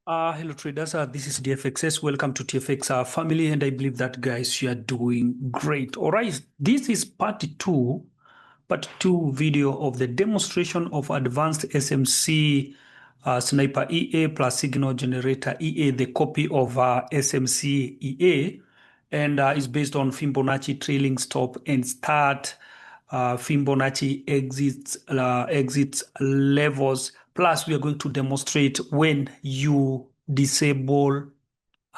Hello traders, this is DFXS. Welcome to TFX family, and I believe that guys you are doing great. All right, this is part two video of the demonstration of advanced SMC Sniper EA plus signal generator EA, the copy of SMC EA, and is based on Fibonacci trailing stop and start, Fibonacci exits levels. Plus, we are going to demonstrate when you disable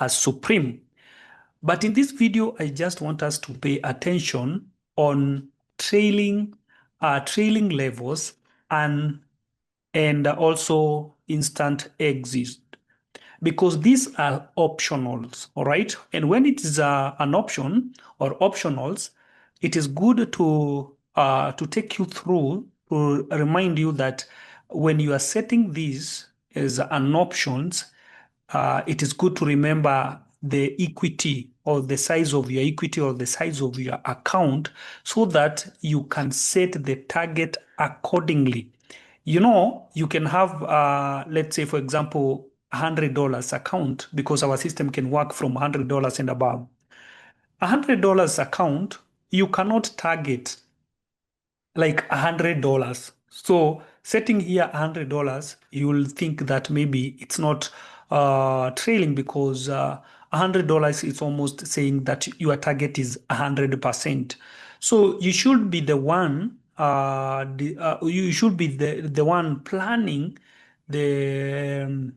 a supreme. But in this video, I just want us to pay attention on trailing levels and also instant exit, because these are optionals, all right? And when it is an option or optionals, it is good to take you through to remind you that when you are setting these as an options, it is good to remember the equity or the size of your equity or the size of your account so that you can set the target accordingly. You know, you can have, let's say, for example, $100 account, because our system can work from $100 and above. $100 account, you cannot target like $100. So setting here $100, you will think that maybe it's not trailing, because $100 is almost saying that your target is 100%. So you should be the one. You should be the one planning the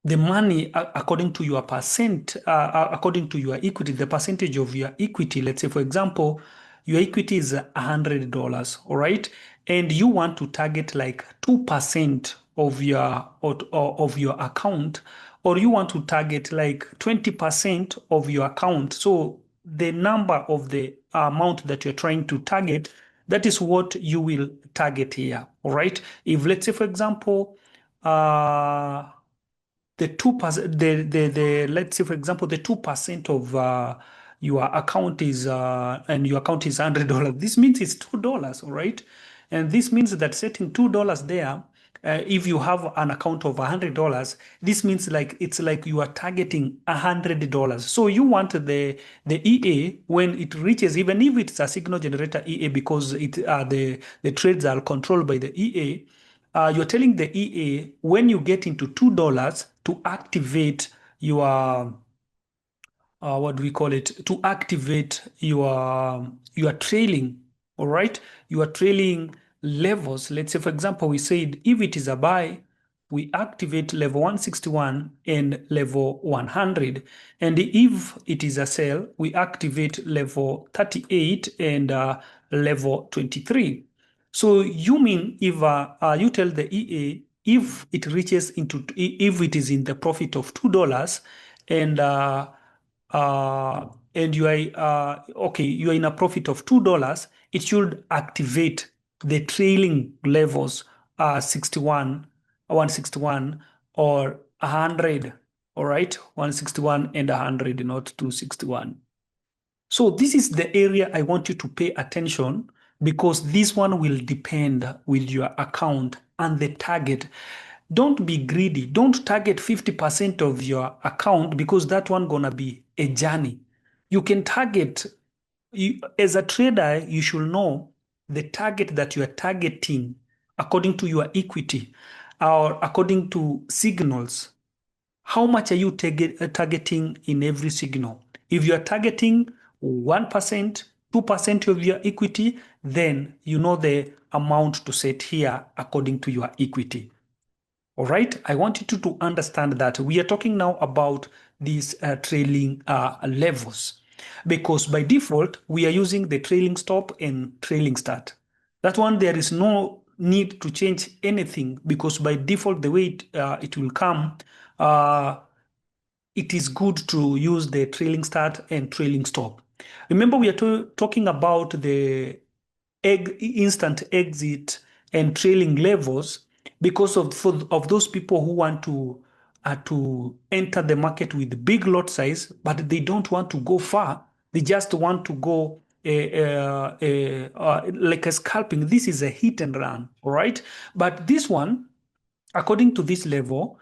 the money according to your according to your equity, the percentage of your equity. Let's say, for example, your equity is $100, all right, and you want to target like 2% of your account, or you want to target like 20% of your account. So the number of the amount that you're trying to target, that is what you will target here, all right? If, let's say, for example, the 2%, the let's say, for example, the 2% of your account is and your account is $100. This means it's $2, all right? And this means that setting $2 there, if you have an account of $100, this means like it's like you are targeting $100. So you want the EA, when it reaches, even if it's a signal generator EA, because the trades are controlled by the EA, you're telling the EA when you get into $2 to activate your what do we call it? To activate your trailing, all right? Your trailing levels. Let's say, for example, we said if it is a buy, we activate level 161 and level 100. And if it is a sell, we activate level 38 and level 23. So you mean if you tell the EA, if it reaches into, if it is in the profit of $2 and you are okay, you are in a profit of $2, it should activate the trailing levels 61, 161 or 100. All right, 161 and 100, not 261. So this is the area I want you to pay attention, because this one will depend with your account and the target. Don't be greedy. Don't target 50% of your account, because that one gonna be a journey. You can target, as a trader, you should know the target that you are targeting according to your equity or according to signals. How much are you targeting in every signal? If you are targeting 1%, 2% of your equity, then you know the amount to set here according to your equity. All right, I want you to understand that we are talking now about these trailing levels, because by default, we are using the trailing stop and trailing start. That one, there is no need to change anything, because by default, the way it will come, it is good to use the trailing start and trailing stop. Remember, we are talking about the instant exit and trailing levels, because of those people who want to enter the market with big lot size, but they don't want to go far. They just want to go like a scalping. This is a hit and run, all right? But this one, according to this level,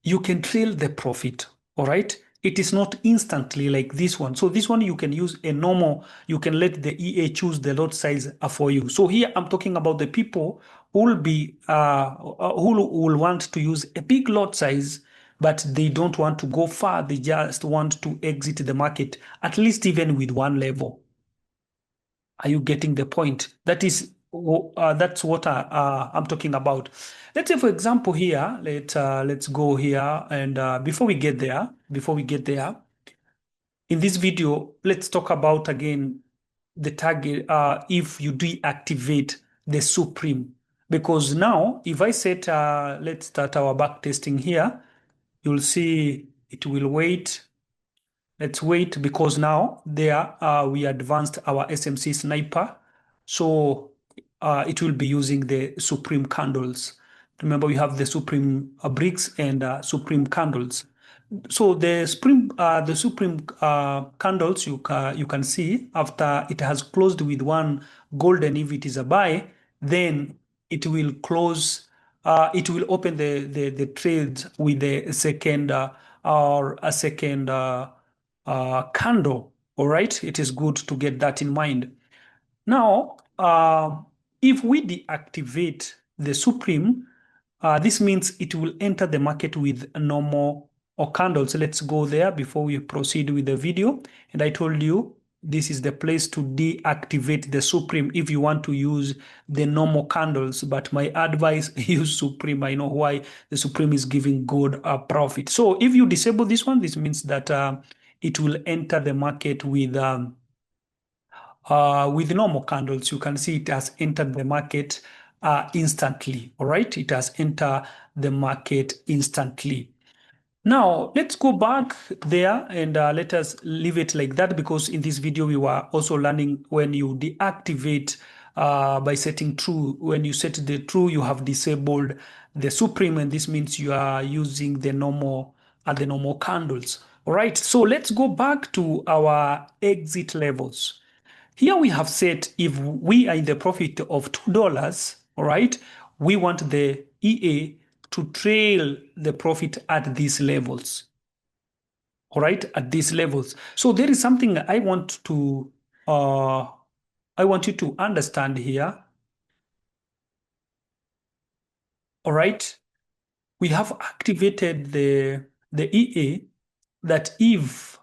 you can trail the profit, all right? It is not instantly like this one. So this one you can use a normal, you can let the EA choose the lot size for you. So here I'm talking about the people who will be, who will want to use a big lot size, but they don't want to go far. They just want to exit the market, at least even with one level. Are you getting the point? That's what I'm talking about. Let's say, for example, here, let's go here, and before we get there, in this video, let's talk about again the target. If you deactivate the supreme, because now if I set, let's start our back testing here, you'll see it will wait. Let's wait because now there we advanced our SMC sniper. So it will be using the supreme candles. Remember, we have the supreme bricks and supreme candles. So the supreme candles you can see after it has closed with one golden. If it is a buy, then it will close. It will open the trades with a second or a second candle. All right, it is good to get that in mind. Now, if we deactivate the supreme, this means it will enter the market with normal or candles. Let's go there before we proceed with the video. And I told you this is the place to deactivate the supreme if you want to use the normal candles. But my advice, use supreme. I know why. The supreme is giving good profit. So if you disable this one, this means that it will enter the market with normal candles. You can see it has entered the market instantly. All right, it has entered the market instantly. Now, let's go back there and let us leave it like that, because in this video we were also learning when you deactivate by setting true. When you set the true, you have disabled the supreme, and this means you are using the normal candles. All right, so let's go back to our exit levels. Here we have set if we are in the profit of $2, all right, we want the EA to trail the profit at these levels, all right, at these levels. So there is something I want you to understand here, all right. We have activated the EA that if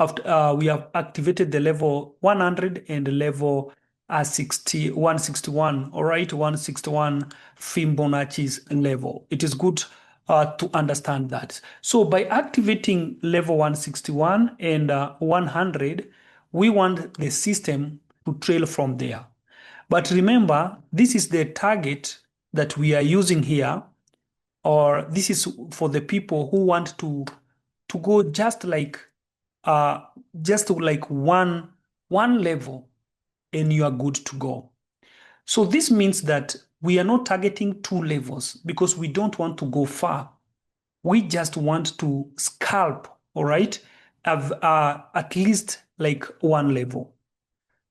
after we have activated the level 100 and the level 161, all right, 161 Fibonacci's level. It is good to understand that. So by activating level 161 and 100, we want the system to trail from there. But remember, this is the target that we are using here, or this is for the people who want to go just like one level, and you are good to go. So this means that we are not targeting two levels because we don't want to go far. We just want to scalp, all right, at least like one level.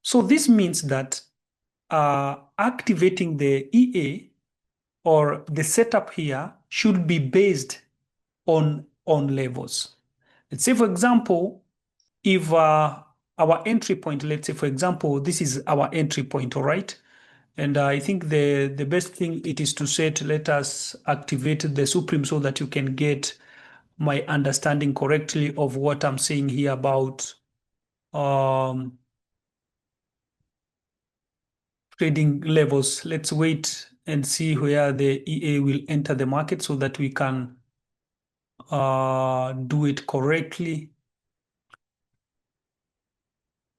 So this means that activating the EA or the setup here should be based on levels. Let's say, for example, if our entry point, let's say, for example, this is our entry point, all right? And I think the best thing it is to set, let us activate the supreme so that you can get my understanding correctly of what I'm saying here about trading levels. Let's wait and see where the EA will enter the market so that we can do it correctly.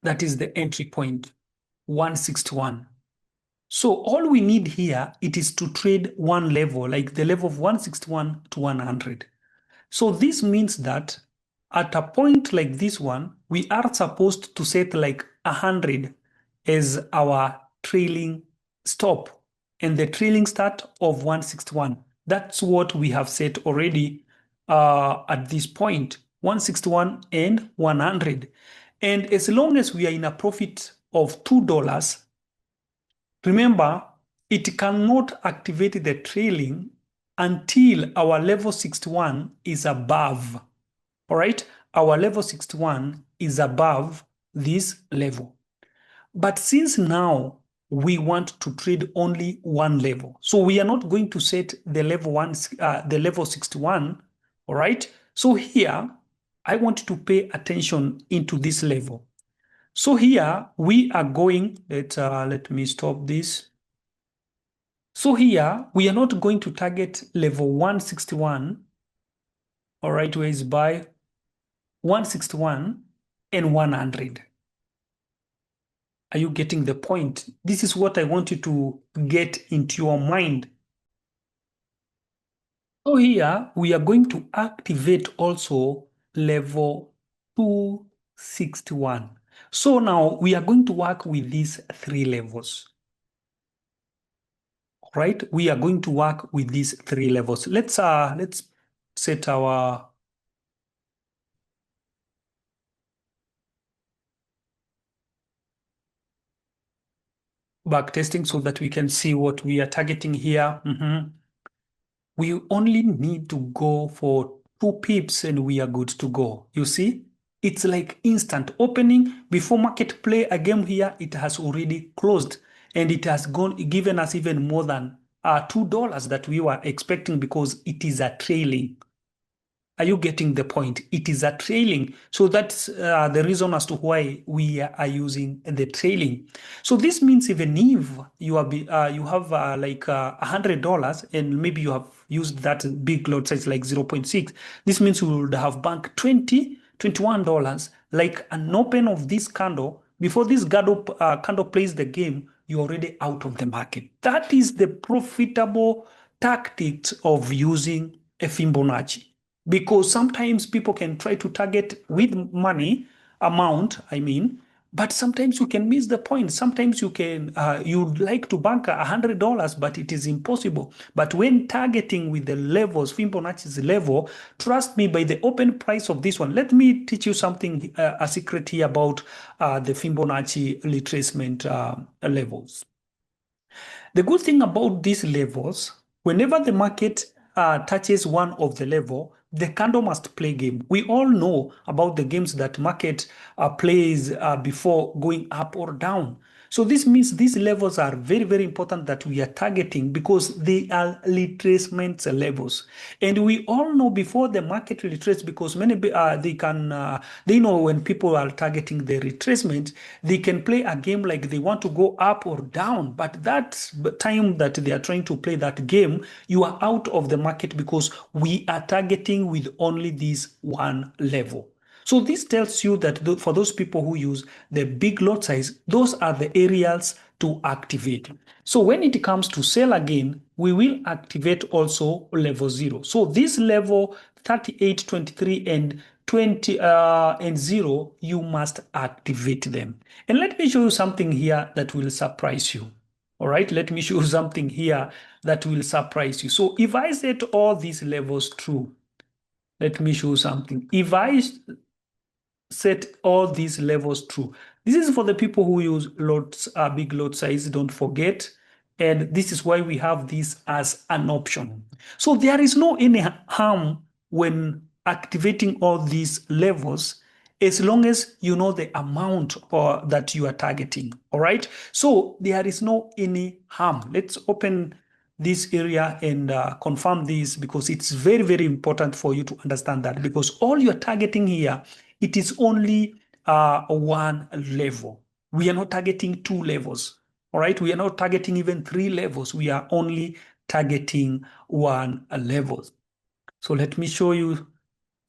That is the entry point, 161. So all we need here, it is to trade one level, like the level of 161 to 100. So this means that at a point like this one, we are supposed to set like 100 as our trailing stop and the trailing start of 161. That's what we have set already at this point, 161 and 100. And as long as we are in a profit of $2, remember, it cannot activate the trailing until our level 61 is above. All right, our level 61 is above this level. But since now we want to trade only one level, so we are not going to set the the level 61. All right. So here I want to pay attention into this level. So here we are going. Let me stop this. So here we are not going to target level 161. All right, where is by 161 and 100. Are you getting the point? This is what I want you to get into your mind. So here we are going to activate also level 261. So now we are going to work with these three levels. Right? We are going to work with these three levels. Let's set our back testing so that we can see what we are targeting here. We only need to go for 2 pips and we are good to go. You see, it's like instant opening. Before market play a game here, it has already closed and it has given us even more than $2 that we were expecting because it is a trailing. Are you getting the point? It is a trailing. So that's the reason as to why we are using the trailing. So this means even if you have like $100 and maybe you have used that big lot size like 0.6, this means you would have banked $21, like an open of this candle. Before this candle plays the game, you're already out of the market. That is the profitable tactics of using a Fibonacci. Because sometimes people can try to target with money amount, but sometimes you can miss the point. Sometimes you'd like to bank $100, but it is impossible. But when targeting with the levels, Fibonacci's level, trust me, by the open price of this one, let me teach you something, a secret here about the Fibonacci retracement levels. The good thing about these levels, whenever the market touches one of the level, the candle must play game. We all know about the games that market plays before going up or down. So this means these levels are very, very important that we are targeting because they are retracement levels. And we all know before the market retraces, because many they know when people are targeting the retracement, they can play a game like they want to go up or down. But that time that they are trying to play that game, you are out of the market because we are targeting with only this one level. So this tells you that for those people who use the big lot size, those are the areas to activate. So when it comes to sell again, we will activate also level 0. So this level 38, 23, and 20 and 0, you must activate them. And let me show you something here that will surprise you. All right, let me show you something here that will surprise you. So if I set all these levels true, let me show you something. If I set all these levels true. This is for the people who use big lot size, don't forget. And this is why we have this as an option. So there is no any harm when activating all these levels as long as you know the amount that you are targeting. All right. So there is no any harm. Let's open this area and confirm this because it's very, very important for you to understand that because all you're targeting here, it is only one level. We are not targeting 2 levels. All right. We are not targeting even 3 levels. We are only targeting 1 level. So let me show you.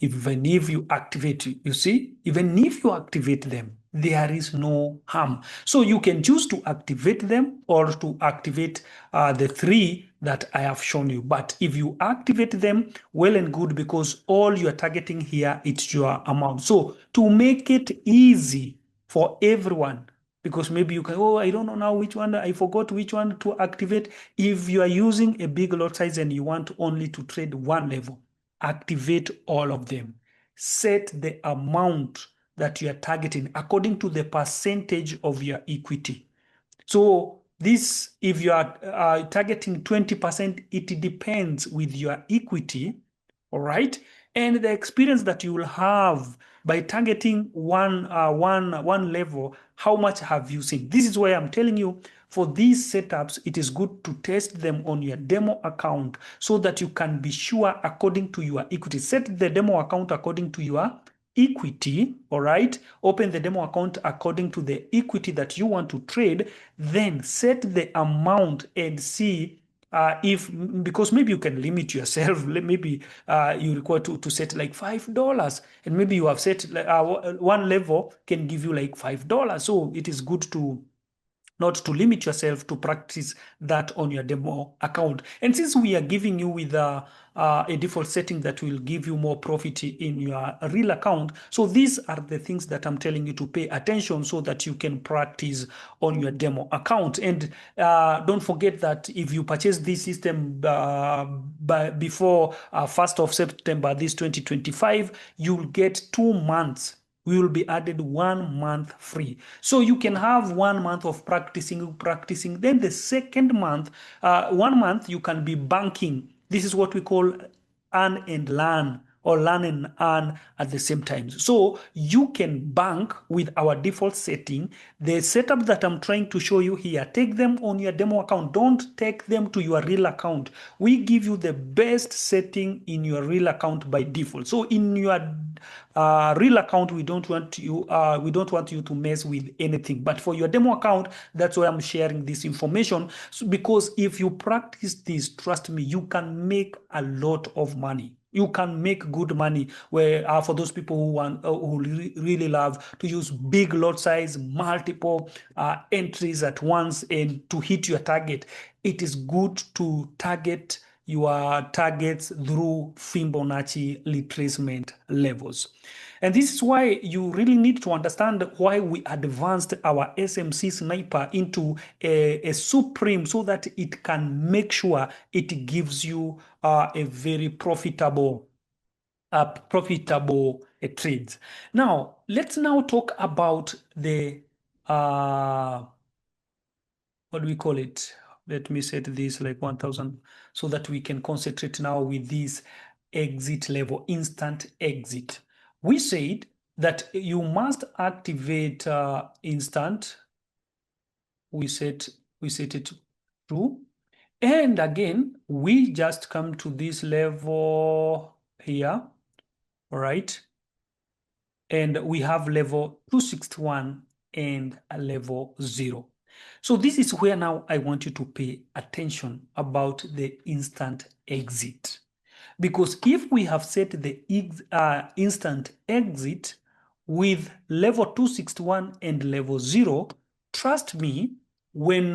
Even if you activate, you see, even if you activate them, there is no harm. So you can choose to activate them or to activate the 3 that I have shown you. But if you activate them, well and good, because all you are targeting here, it's your amount. So to make it easy for everyone, because maybe you can, oh, I don't know now which one, I forgot which one to activate. If you are using a big lot size and you want only to trade 1 level, activate all of them. Set the amount that you are targeting according to the percentage of your equity. So This, if you are targeting 20%, it depends with your equity, all right? And the experience that you will have by targeting one level, how much have you seen? This is why I'm telling you, for these setups, it is good to test them on your demo account so that you can be sure according to your equity. Set the demo account according to your equity, all right? Open the demo account according to the equity that you want to trade, then set the amount and see if, because maybe you can limit yourself, maybe you require to set like $5, and maybe you have set one level can give you like $5. So it is good to not to limit yourself, to practice that on your demo account. And since we are giving you with a default setting that will give you more profit in your real account, so these are the things that I'm telling you to pay attention so that you can practice on your demo account. And don't forget that if you purchase this system before 1st of September this 2025, you'll get 2 months. We will be added 1 month free. So you can have 1 month of practicing. Then the second month, 1 month, you can be banking. This is what we call earn and learn, or learn and earn at the same time. So you can bank with our default setting. The setup that I'm trying to show you here, take them on your demo account. Don't take them to your real account. We give you the best setting in your real account by default. So in your real account, we don't want you to mess with anything. But for your demo account, that's why I'm sharing this information. So, because if you practice this, trust me, you can make a lot of money. You can make good money. Where for those people who want, who really love to use big lot size, multiple entries at once, and to hit your target, it is good to target your targets through Fibonacci retracement levels. And this is why you really need to understand why we advanced our SMC sniper into a supreme, so that it can make sure it gives you a very profitable trades. Now, let's now talk about the what do we call it? Let me set this like 1000 so that we can concentrate now with this exit level, instant exit. We said that you must activate instant. We set it true. And again, we just come to this level here, all right? And we have level 261 and a level 0. So this is where now I want you to pay attention about the instant exit. Because if we have set the instant exit with level 261 and level 0, trust me, when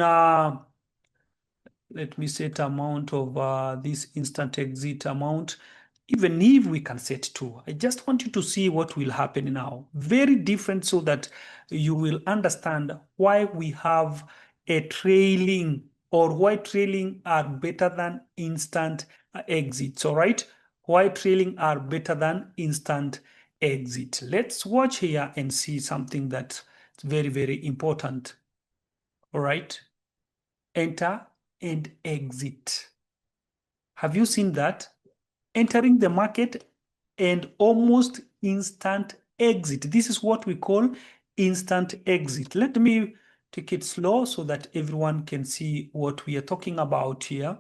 let me set amount of this instant exit amount. Even if we can set 2, I just want you to see what will happen now. Very different, so that you will understand why we have a trailing, or why trailing are better than instant exits, all right? Why trailing are better than instant exit. Let's watch here and see something that's very, very important, all right? Enter and exit. Have you seen that? Entering the market and almost instant exit. This is what we call instant exit. Let me take it slow so that everyone can see what we are talking about here.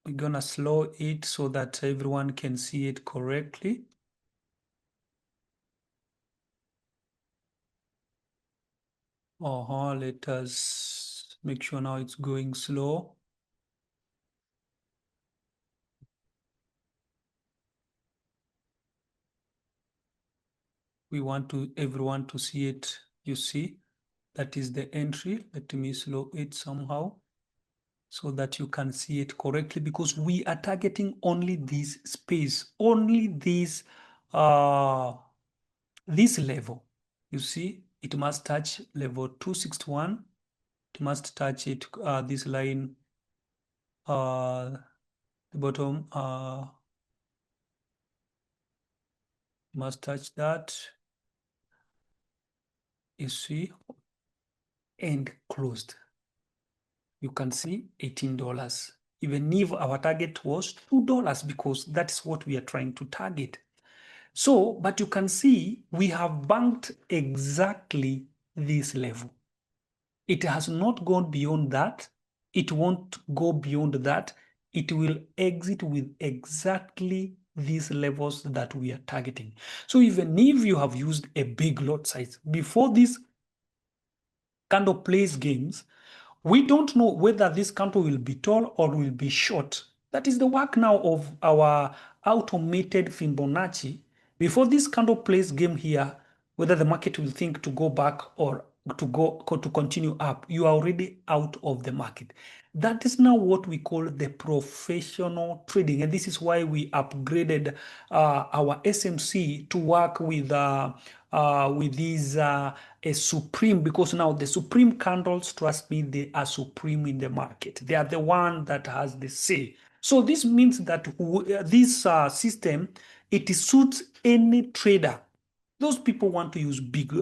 We're gonna slow it so that everyone can see it correctly. Let us make sure now it's going slow. We want everyone to see it. You see, that is the entry. Let me slow it somehow so that you can see it correctly, because we are targeting only this space, only this level. You see, it must touch level 261. It must touch it, this line, the bottom, must touch that. You see, and closed. You can see $18. Even if our target was $2, because that's what we are trying to target. So, but you can see we have banked exactly this level. It has not gone beyond that. It won't go beyond that. It will exit with exactly these levels that we are targeting. So even if you have used a big lot size, before this candle plays games, we don't know whether this candle will be tall or will be short. That is the work now of our automated Fibonacci. Before this candle plays game here, whether the market will think to go back or to continue up, you are already out of the market. That is now what we call the professional trading, and this is why we upgraded our SMC to work with these a supreme, because now the supreme candles, trust me, they are supreme in the market. They are the one that has the say. So this means that this system, it suits any trader. Those people want to use big,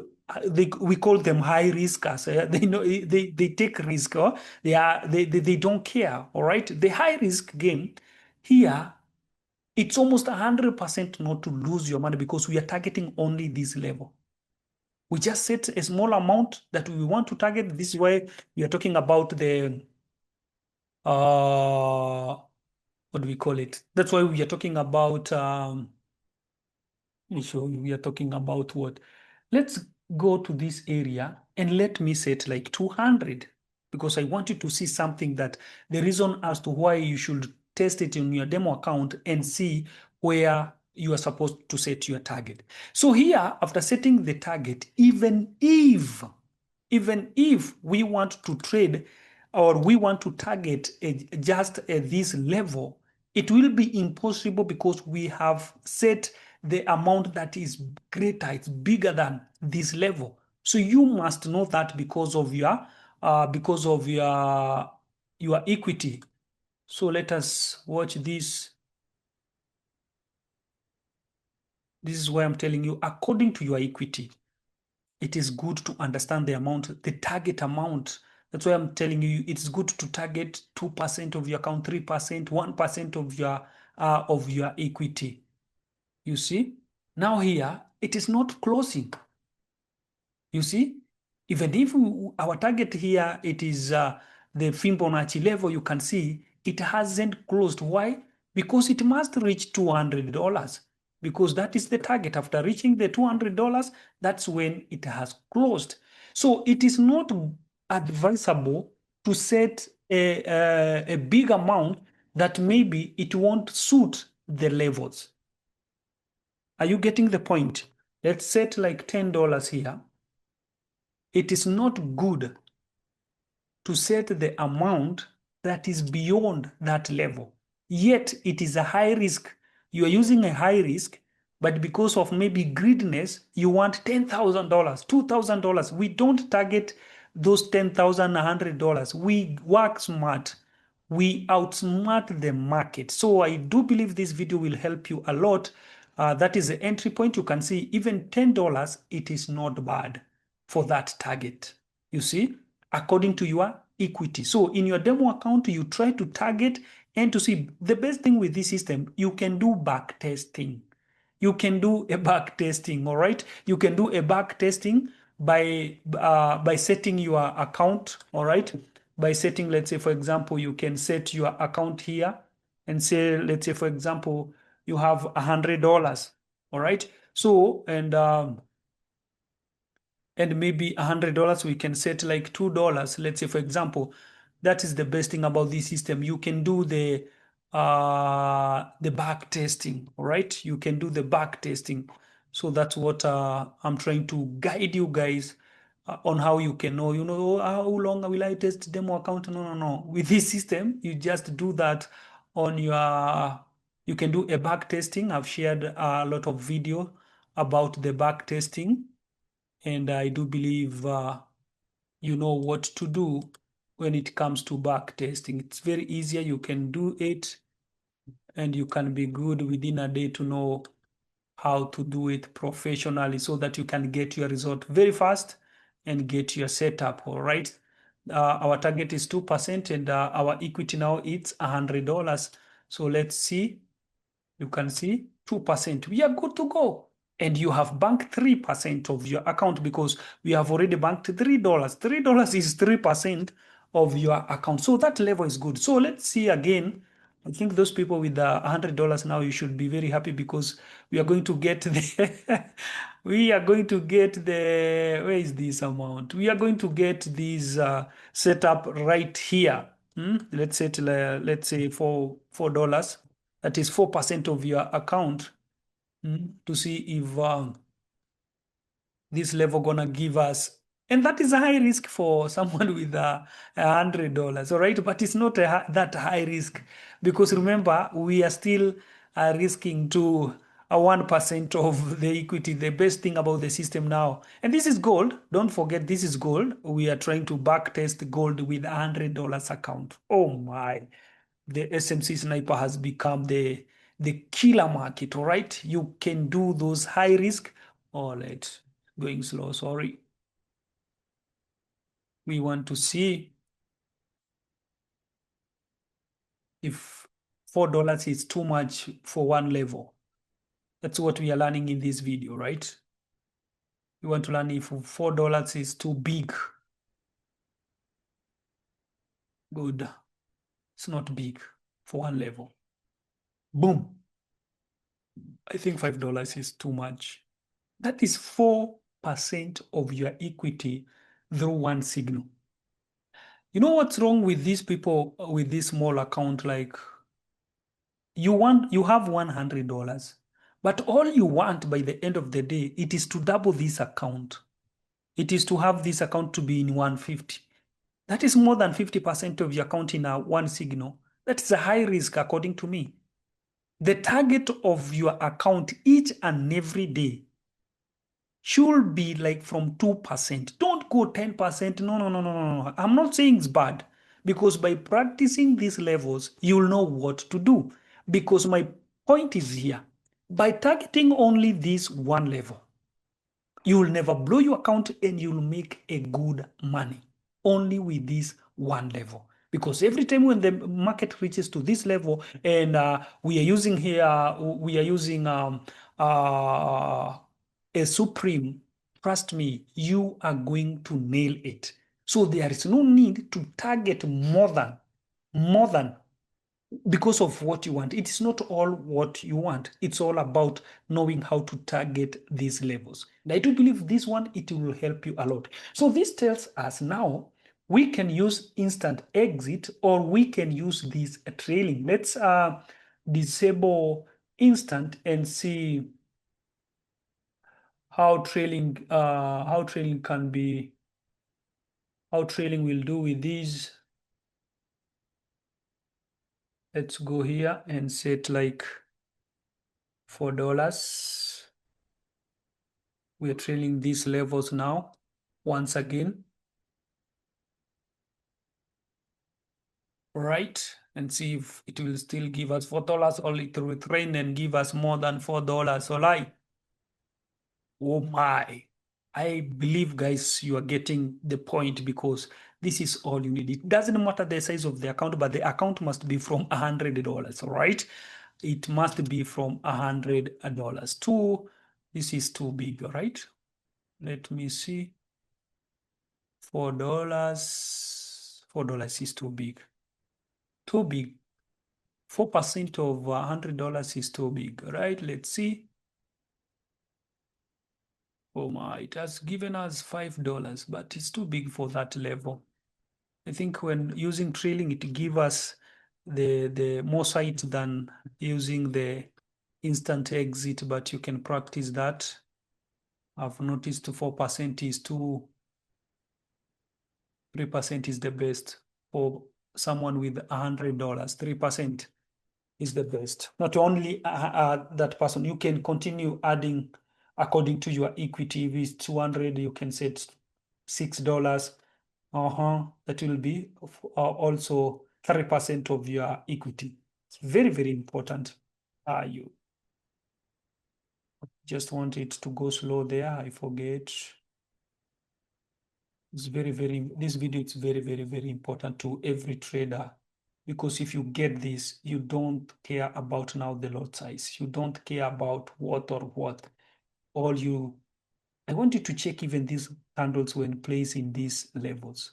we call them high riskers. They know they take risk. They don't care. All right, the high risk game here, it's almost 100% not to lose your money, because we are targeting only this level. We just set a small amount that we want to target. This is why we are talking about the what do we call it? That's why we are talking about we are talking about what? Let's go to this area and let me set like 200, because I want you to see something, that the reason as to why you should test it in your demo account and see where you are supposed to set your target. So here, after setting the target, even if we want to trade or we want to target just this level, it will be impossible, because we have set the amount that is greater, it's bigger than this level. So you must know that because of your equity. So let us watch this. This is why I'm telling you, according to your equity, it is good to understand the amount, the target amount. That's why I'm telling you, it's good to target 2% of your account, 3%, 1% of your equity. You see? Now here, it is not closing. You see? Even if our target here, it is the Fibonacci level, you can see it hasn't closed. Why? Because it must reach $200, because that is the target. After reaching the $200, that's when it has closed. So it is not advisable to set a big amount that maybe it won't suit the levels. Are you getting the point? Let's set like $10 here. It is not good to set the amount that is beyond that level. Yet it is a high risk. You are using a high risk, but because of maybe greediness, you want $10,000, $2,000. We don't target those $10,000, $100. We work smart. We outsmart the market. So I do believe this video will help you a lot. That is the entry point. You can see even $10, it is not bad for that target. You see, according to your equity. So in your demo account, you try to target and to see. The best thing with this system, you can do back testing. You can do a back testing, all right? You can do a back testing by setting your account, all right? By setting, let's say, for example, you can set your account here and say, let's say, for example, you have $100, all right? So, and maybe $100, we can set like $2. Let's say, for example, that is the best thing about this system. You can do the back testing, all right? You can do the back testing. So that's what I'm trying to guide you guys on how you can know, oh, how long will I test demo account? No. With this system, you just do that on your, you can do a back testing. I've shared a lot of video about the back testing. And I do believe you know what to do when it comes to back testing. It's very easy. You can do it and you can be good within a day to know how to do it professionally, so that you can get your result very fast and get your setup, all right? Our target is 2% and our equity now it's $100. So let's see. You can see 2%. We are good to go. And you have banked 3% of your account because we have already banked $3. $3 is 3% of your account. So that level is good. So let's see again. I think those people with the $100 now, you should be very happy because we are going to get the we are going to get the, where is this amount? We are going to get this setup right here. Let's say $4. That is 4% of your account, to see if this level gonna give us, and that is a high risk for someone with $100, all right? But it's not that high risk because remember we are still risking to a 1% of the equity. The best thing about the system now, and this is gold. Don't forget, this is gold. We are trying to back test gold with $100 account. Oh my! The SMC sniper has become the killer market, all right? You can do those high risk. All right, going slow, sorry. We want to see if $4 is too much for one level. That's what we are learning in this video, right? We want to learn if $4 is too big. Good. It's not big for one level. Boom. I think $5 is too much. That is 4% of your equity through one signal. You know what's wrong with these people with this small account? Like you have $100, but all you want by the end of the day, it is to double this account. It is to have this account to be in 150. That is more than 50% of your account in a one signal. That is a high risk according to me. The target of your account each and every day should be like from 2%. Don't go 10%. No, no, no, no, no, no. I'm not saying it's bad because by practicing these levels, you'll know what to do. Because my point is here, by targeting only this one level, you will never blow your account and you'll make a good money only with this one level. Because every time when the market reaches to this level and we are using here, we are using a supreme, trust me, you are going to nail it. So there is no need to target more than because of what you want. It is not all what you want. It's all about knowing how to target these levels. And I do believe this one, it will help you a lot. So this tells us now we can use instant exit or we can use this trailing. Let's disable instant and see how trailing can be, how trailing will do with these. Let's go here and set like $4. We are trailing these levels now once again, right? And see if it will still give us $4 or it will train and give us more than $4. So like, oh my, I believe guys you are getting the point because this is all you need. It doesn't matter the size of the account, but the account must be from $100, right? It must be from $100. This is too big, right? Let me see. $4 is too big. Too big. 4% of $100 is too big, right? Let's see. Oh my, it has given us $5, but it's too big for that level. I think when using trailing, it gives us the more sight than using the instant exit, but you can practice that. I've noticed 4% is too, 3% is the best for someone with $100. 3% is the best. Not only that person, you can continue adding according to your equity. If it's 200, you can set $6. That will be also 3% of your equity. It's very, very important. You just want it to go slow there. I forget. This video is very important to every trader, because if you get this, you don't care about now the lot size. You don't care about what or what. I want you to check even these candles when placed in these levels.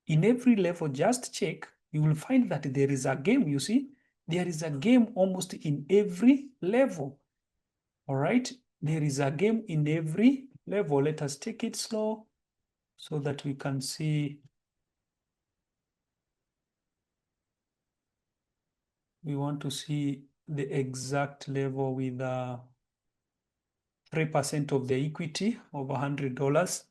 In every level, just check, you will find that there is a game, you see? There is a game almost in every level, all right? There is a game in every level. Let us take it slow so that we can see. We want to see the exact level with 3% of the equity of $100,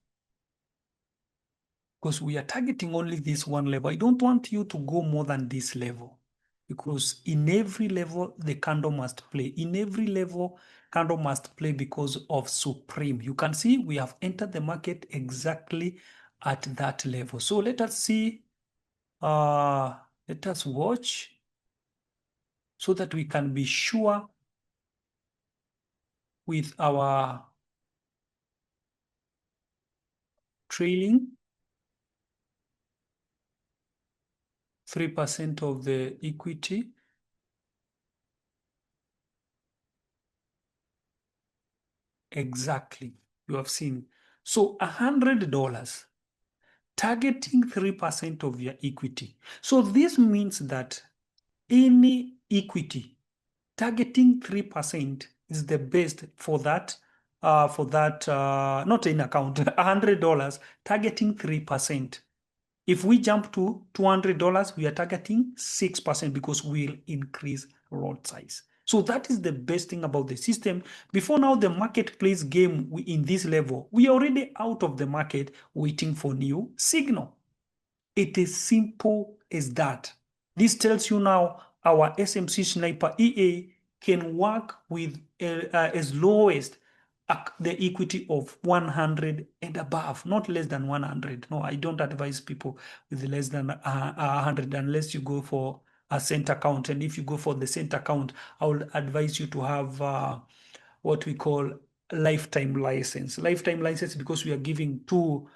because we are targeting only this one level. I don't want you to go more than this level, because in every level, the candle must play. In every level, candle must play because of supreme. You can see we have entered the market exactly at that level. So let us see, let us watch so that we can be sure with our trailing 3% of the equity. Exactly, you have seen. So $100, targeting 3% of your equity. So this means that any equity targeting 3% is the best for that, not in account, $100 targeting 3%. If we jump to $200, we are targeting 6% because we'll increase lot size. So that is the best thing about the system. Before now, the marketplace game in this level, we are already out of the market waiting for new signal. It is simple as that. This tells you now our SMC Sniper EA can work with as low as the equity of 100 and above, not less than 100. No, I don't advise people with less than 100 unless you go for a cent account. And if you go for the cent account, I would advise you to have what we call lifetime license. Lifetime license, because we are giving two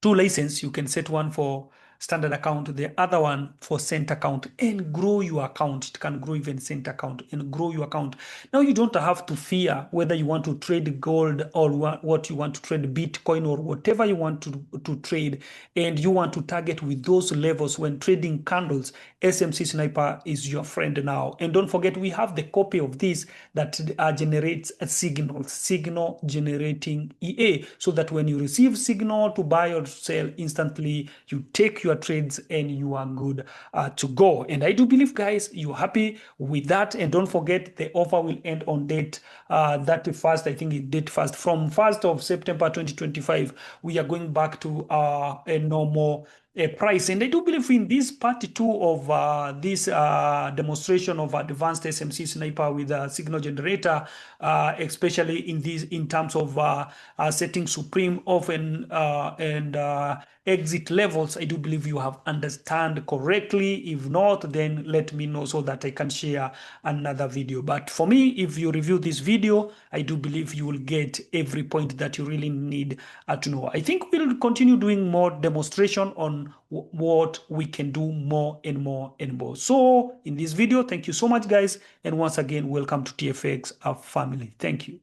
license. You can set one for standard account, the other one for cent account, and grow your account. It can grow even cent account and grow your account. Now you don't have to fear whether you want to trade gold or what you want to trade, Bitcoin or whatever you want to trade, and you want to target with those levels when trading candles. SMC Sniper is your friend now. And don't forget, we have the copy of this that generates a signal generating EA, so that when you receive signal to buy or sell, instantly you take your trades and you are good to go. And I do believe, guys, you're happy with that. And don't forget, the offer will end on date 31st. I think it date first. From 1st of September 2025, we are going back to a normal price. And I do believe in this part 2 of this demonstration of advanced SMC Sniper with a signal generator, especially in terms of setting supreme often and exit levels. I do believe you have understand correctly. If not, then let me know so that I can share another video. But for me, if you review this video, I do believe you will get every point that you really need to know. I think we'll continue doing more demonstration on what we can do more and more and more. So in this video, thank you so much, guys. And once again, welcome to TFX family. Thank you.